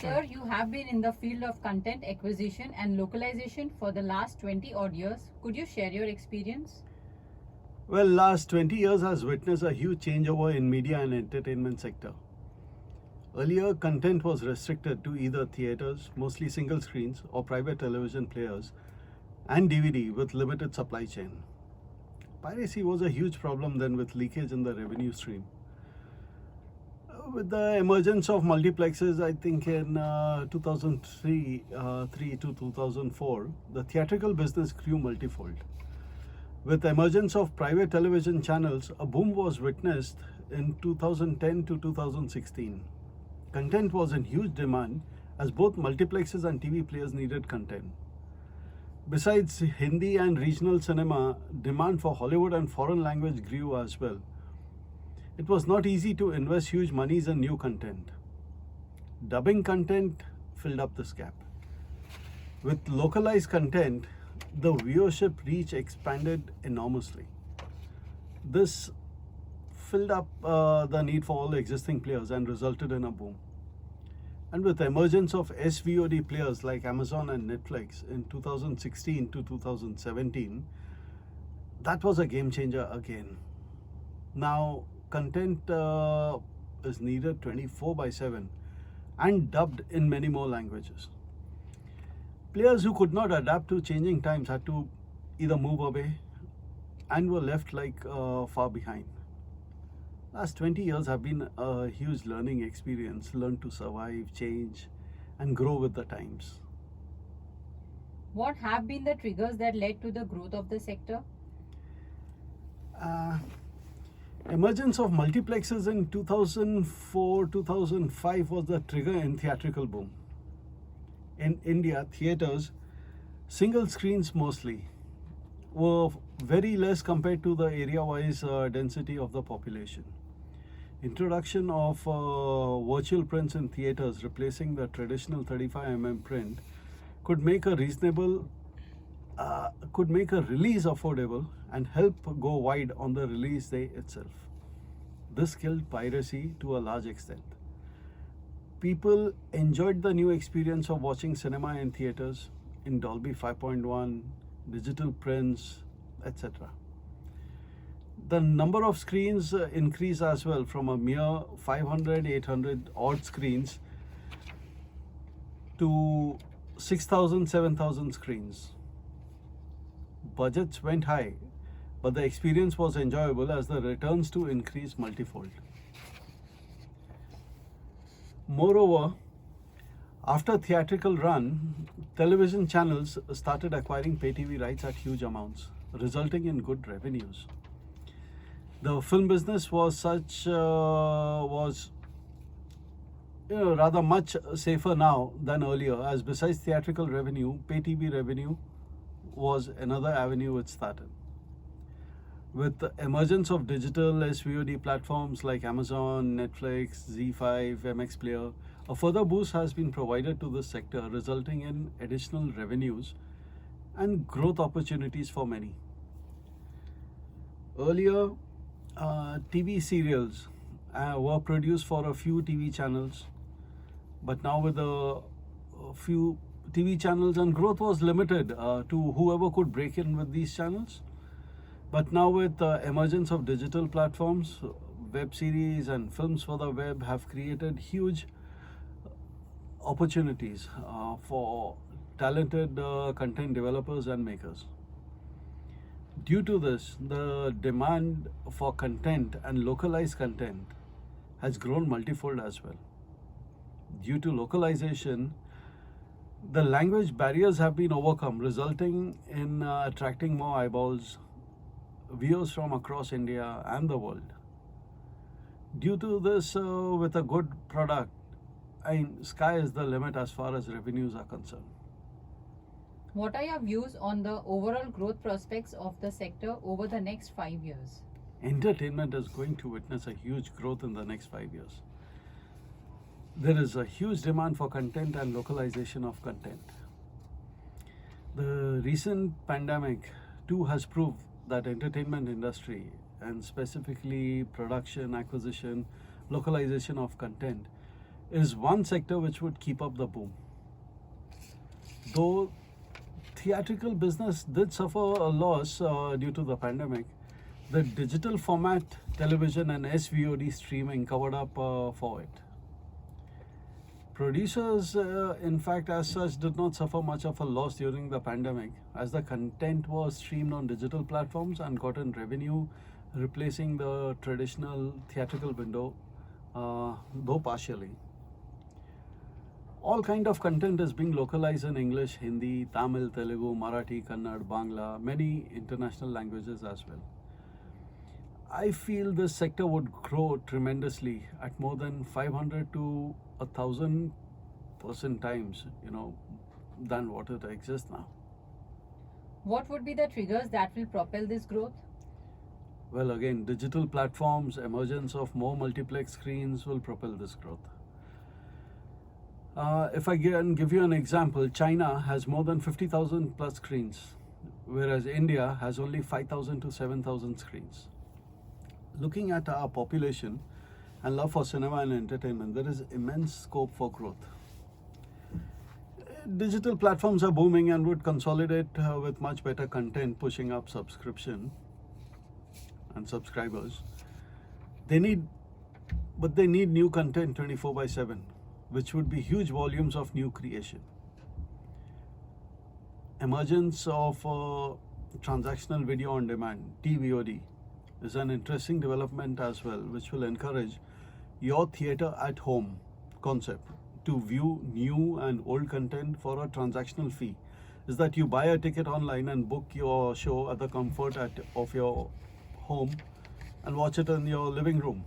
Sir, you have been in the field of content acquisition and localization for the last 20 odd years. Could you share your experience? Well, last 20 years has witnessed a huge changeover in media and entertainment sector. Earlier, content was restricted to either theaters, mostly single screens, or private television players, and DVD with limited supply chain. Piracy was a huge problem then with leakage in the revenue stream. With the emergence of multiplexes, I think in 2003 to 2004, the theatrical business grew multifold. With the emergence of private television channels, a boom was witnessed in 2010 to 2016. Content was in huge demand as both multiplexes and TV players needed content. Besides Hindi and regional cinema, demand for Hollywood and foreign language grew as well. It was not easy to invest huge monies in new content. Dubbing content filled up this gap. With localized content, the viewership reach expanded enormously. This filled up the need for all existing players and resulted in a boom. And with the emergence of SVOD players like Amazon and Netflix in 2016 to 2017, that was a game changer again. Now, content is needed 24/7 and dubbed in many more languages. Players who could not adapt to changing times had to either move away and were left far behind. Last 20 years have been a huge learning experience, learn to survive, change, and grow with the times. What have been the triggers that led to the growth of the sector? Emergence of multiplexes in 2004-2005 was the trigger in theatrical boom. In India, theaters, single screens mostly, were very less compared to the area-wise density of the population. Introduction of virtual prints in theaters replacing the traditional 35 print could make a release affordable and help go wide on the release day itself. This killed piracy to a large extent. People enjoyed the new experience of watching cinema in theaters in Dolby 5.1, digital prints, etc. The number of screens increased as well from a mere 500, 800 odd screens to 6,000, 7,000 screens. Budgets went high, but the experience was enjoyable as the returns to increase multifold. Moreover, after theatrical run, television channels started acquiring pay TV rights at huge amounts, resulting in good revenues. The film business was rather much safer now than earlier, as besides theatrical revenue, pay TV revenue was another avenue which started. With the emergence of digital SVOD platforms like Amazon, Netflix, Z5, MX Player, a further boost has been provided to this sector, resulting in additional revenues and growth opportunities for many. Earlier, TV serials were produced for a few TV channels, but now with a few TV channels, and growth was limited to whoever could break in with these channels. But now with the emergence of digital platforms, web series and films for the web have created huge opportunities for talented content developers and makers. Due to this, the demand for content and localized content has grown multifold as well. Due to localization, the language barriers have been overcome, resulting in attracting more eyeballs, viewers from across India and the world. Due to this, with a good product, sky is the limit as far as revenues are concerned. What are your views on the overall growth prospects of the sector over the next 5 years? Entertainment is going to witness a huge growth in the next 5 years. There is a huge demand for content and localization of content. The recent pandemic too has proved that entertainment industry, and specifically production, acquisition, localization of content, is one sector which would keep up the boom. Though theatrical business did suffer a loss due to the pandemic, the digital format television and SVOD streaming covered up for it. Producers, in fact, as such, did not suffer much of a loss during the pandemic, as the content was streamed on digital platforms and got in revenue, replacing the traditional theatrical window, though partially. All kind of content is being localized in English, Hindi, Tamil, Telugu, Marathi, Kannada, Bangla, many international languages as well. I feel this sector would grow tremendously at more than 500 to 1,000% times, than what it exists now. What would be the triggers that will propel this growth? Well, again, digital platforms, emergence of more multiplex screens will propel this growth. If I can give you an example, China has more than 50,000 plus screens, whereas India has only 5,000 to 7,000 screens. Looking at our population and love for cinema and entertainment, there is immense scope for growth. Digital platforms are booming and would consolidate with much better content, pushing up subscription and subscribers. They need new content 24/7, which would be huge volumes of new creation. Emergence of transactional video on demand, TVOD, is an interesting development as well, which will encourage your theater at home concept to view new and old content for a transactional fee. Is that you buy a ticket online and book your show at the comfort of your home and watch it in your living room.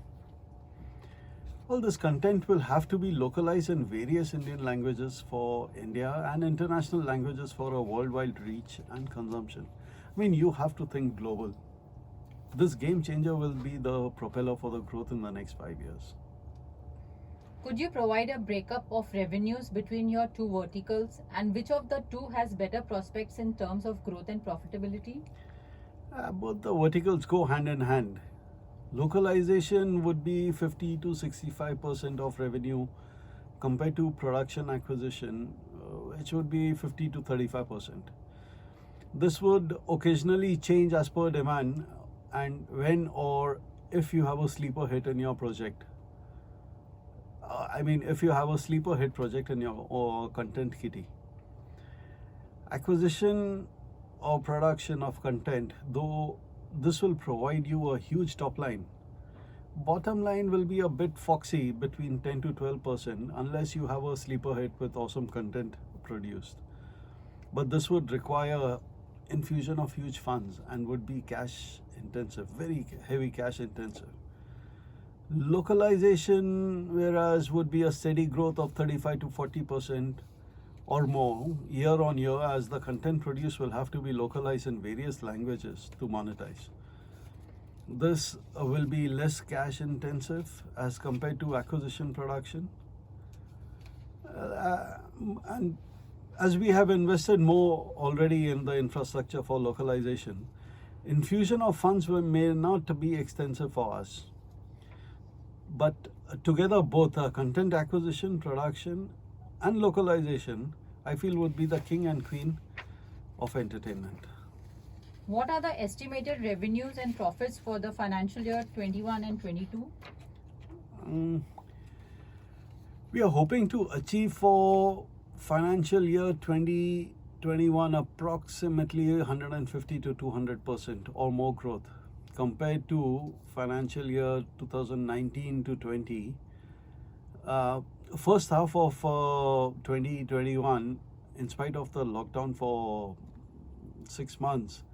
Well, this content will have to be localized in various Indian languages for India and international languages for a worldwide reach and consumption. I mean, you have to think global. This game changer will be the propeller for the growth in the next 5 years. Could you provide a breakup of revenues between your two verticals, and which of the two has better prospects in terms of growth and profitability? Both the verticals go hand in hand. Localization would be 50 to 65% of revenue compared to production acquisition, which would be 50 to 35%. This would occasionally change as per demand and when or if you have a sleeper hit in your project. If you have a sleeper hit project in your content kitty. Acquisition or production of content, though this will provide you a huge top line, bottom line will be a bit foxy between 10 to 12% unless you have a sleeper hit with awesome content produced. But this would require infusion of huge funds and would be cash intensive, very heavy cash intensive. Localization, whereas, would be a steady growth of 35 to 40% or more year on year, as the content produced will have to be localized in various languages to monetize. This will be less cash intensive as compared to acquisition production. And as we have invested more already in the infrastructure for localization, infusion of funds may not be extensive for us. But together, both content acquisition, production, and localization, I feel, would be the king and queen of entertainment. What are the estimated revenues and profits for the financial year 21 and 22? We are hoping to achieve for financial year 2021 approximately 150 to 200% or more growth compared to financial year 2019 to 20. First half of 2021, in spite of the lockdown for 6 months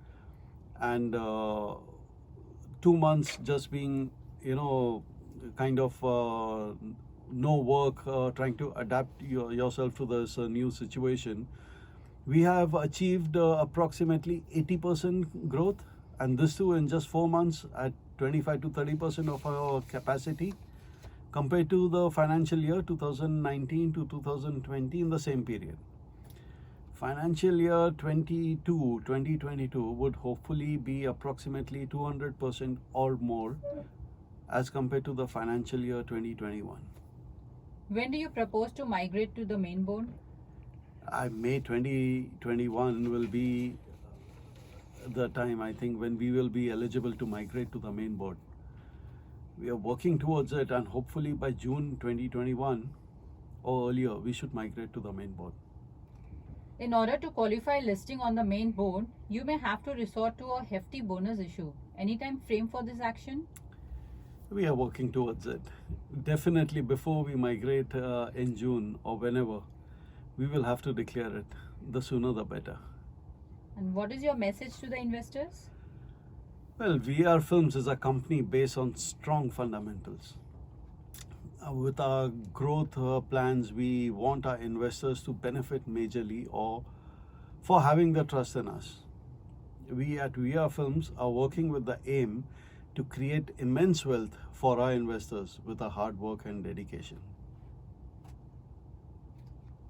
and 2 months just being, kind of no work, trying to adapt yourself to this new situation, we have achieved approximately 80% growth, and this too in just 4 months at 25 to 30% of our capacity compared to the financial year 2019 to 2020 in the same period. Financial year 2022 would hopefully be approximately 200% or more as compared to the financial year 2021. When do you propose to migrate to the main board? May 2021 will be the time, I think, when we will be eligible to migrate to the main board. We are working towards it, and hopefully by June 2021 or earlier, we should migrate to the main board. In order to qualify listing on the main board, you may have to resort to a hefty bonus issue. Any time frame for this action? We are working towards it. Definitely before we migrate in June or whenever, we will have to declare it. The sooner the better. And what is your message to the investors? Well, VR Films is a company based on strong fundamentals. With our growth plans, we want our investors to benefit majorly or for having the trust in us. We at VR Films are working with the aim to create immense wealth for our investors with our hard work and dedication.